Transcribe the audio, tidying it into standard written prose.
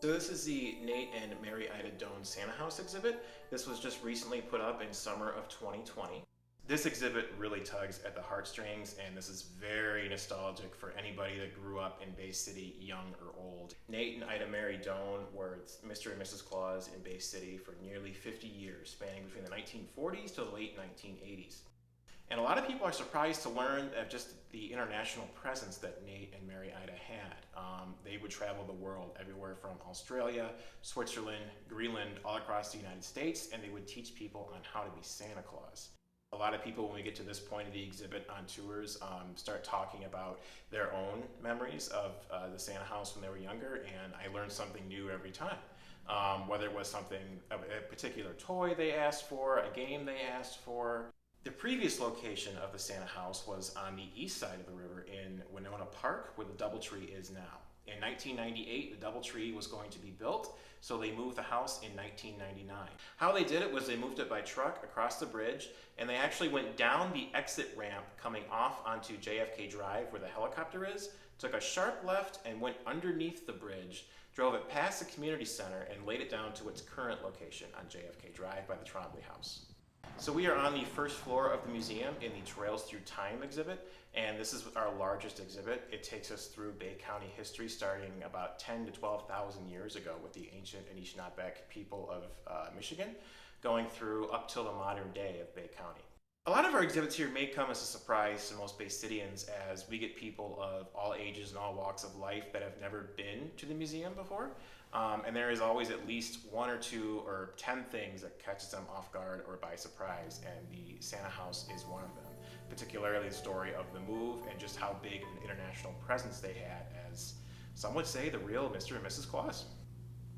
So this is the Nate and Mary Ida Doan Santa House exhibit. This was just recently put up in summer of 2020. This exhibit really tugs at the heartstrings, and this is very nostalgic for anybody that grew up in Bay City, young or old. Nate and Ida Mary Doan were Mr. and Mrs. Claus in Bay City for nearly 50 years, spanning between the 1940s to the late 1980s. And a lot of people are surprised to learn of just the international presence that Nate and Mary Ida had. They would travel the world, everywhere from Australia, Switzerland, Greenland, all across the United States, and they would teach people on how to be Santa Claus. A lot of people, when we get to this point of the exhibit on tours, start talking about their own memories of the Santa house when they were younger, and I learned something new every time. Whether it was a particular toy they asked for, a game they asked for. The previous location of the Santa house was on the east side of the river in Winona Park, where the Doubletree is now. In 1998, the Doubletree was going to be built, so they moved the house in 1999. How they did it was they moved it by truck across the bridge, and they actually went down the exit ramp coming off onto JFK Drive, where the helicopter is, took a sharp left and went underneath the bridge, drove it past the community center, and laid it down to its current location on JFK Drive by the Trombley House. So we are on the first floor of the museum in the Trails Through Time exhibit, and this is our largest exhibit. It takes us through Bay County history starting about 10 to 12,000 years ago with the ancient Anishinaabe people of Michigan, going through up till the modern day of Bay County. A lot of our exhibits here may come as a surprise to most Bay Cityans, as we get people of all ages and all walks of life that have never been to the museum before. And there is always at least one or two or 10 things that catches them off guard or by surprise, and the Santa house is one of them. Particularly the story of the move and just how big an international presence they had as, some would say, the real Mr. and Mrs. Claus.